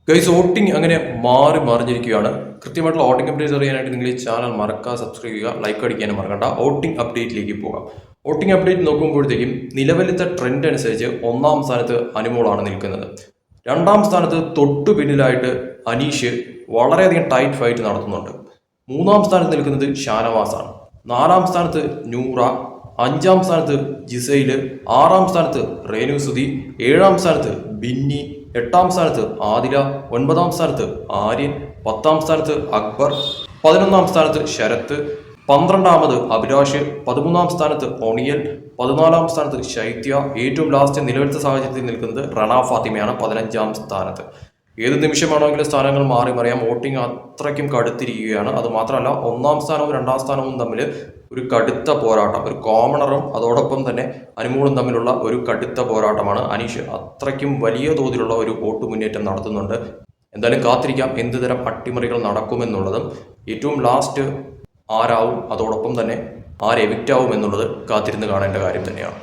Guys voting അങ്ങനെ മാറി മറിഞ്ഞിരിക്കുകയാണ്. കൃത്യമായിട്ടുള്ള വോട്ടിംഗ് അപ്ഡേറ്റ്സ് അറിയാനായിട്ട് നിങ്ങൾ ഈ ചാനൽ മറക്കാതെ സബ്സ്ക്രൈബ് ചെയ്യുക, ലൈക്ക് അടിക്കാനും മറക്കണ്ട. വോട്ടിംഗ് അപ്ഡേറ്റിലേക്ക് പോകാം. വോട്ടിംഗ് അപ്ഡേറ്റ് നോക്കുമ്പോഴത്തേക്കും നിലവിലത്തെ ട്രെൻഡ് അനുസരിച്ച് ഒന്നാം സ്ഥാനത്ത് അനുമോളാണ് നിൽക്കുന്നത്. രണ്ടാം സ്ഥാനത്ത് തൊട്ടു പിന്നിലായിട്ട് അനീഷ് വളരെയധികം ടൈറ്റ് ഫൈറ്റ് നടത്തുന്നുണ്ട്. മൂന്നാം സ്ഥാനത്ത് നിൽക്കുന്നത് ഷാനവാസാണ്. നാലാം സ്ഥാനത്ത് നൂറ, അഞ്ചാം സ്ഥാനത്ത് ജിസൈല്, ആറാം സ്ഥാനത്ത് റേനു സുധി, ഏഴാം സ്ഥാനത്ത് ബിന്നി, എട്ടാം സ്ഥാനത്ത് ആദില, ഒൻപതാം സ്ഥാനത്ത് ആര്യൻ, പത്താം സ്ഥാനത്ത് അക്ബർ, 11-ാം സ്ഥാനത്ത് ശരത്ത്, 12-ാമത് അഭിലാഷ്, 13-ാം സ്ഥാനത്ത് ഒണിയൽ, 14-ാം സ്ഥാനത്ത് ശൈത്യ, ഏറ്റവും ലാസ്റ്റ് നിലവിലത്തെ സാഹചര്യത്തിൽ നിൽക്കുന്നത് റണ ഫാത്തിമയാണ് 15-ാം സ്ഥാനത്ത്. ഏത് നിമിഷമാണെങ്കിലും സ്ഥാനങ്ങൾ മാറി മറിയാം. വോട്ടിംഗ് അത്രയ്ക്കും കടുത്തിരിക്കുകയാണ്. അത് മാത്രമല്ല, ഒന്നാം സ്ഥാനവും രണ്ടാം സ്ഥാനവും തമ്മിൽ ഒരു കടുത്ത പോരാട്ടം, ഒരു കോമണറും അതോടൊപ്പം തന്നെ അനുമോളും തമ്മിലുള്ള ഒരു കടുത്ത പോരാട്ടമാണ്. അനീഷ് അത്രയ്ക്കും വലിയ തോതിലുള്ള ഒരു വോട്ട് മുന്നേറ്റം നടത്തുന്നുണ്ട്. എന്തായാലും കാത്തിരിക്കാം എന്ത് തരം അട്ടിമറികൾ നടക്കുമെന്നുള്ളതും ഏറ്റവും ലാസ്റ്റ് ആരാവും, അതോടൊപ്പം തന്നെ ആര് എവിക്റ്റ് ആവും എന്നുള്ളത് കാത്തിരുന്ന് കാണേണ്ട കാര്യം തന്നെയാണ്.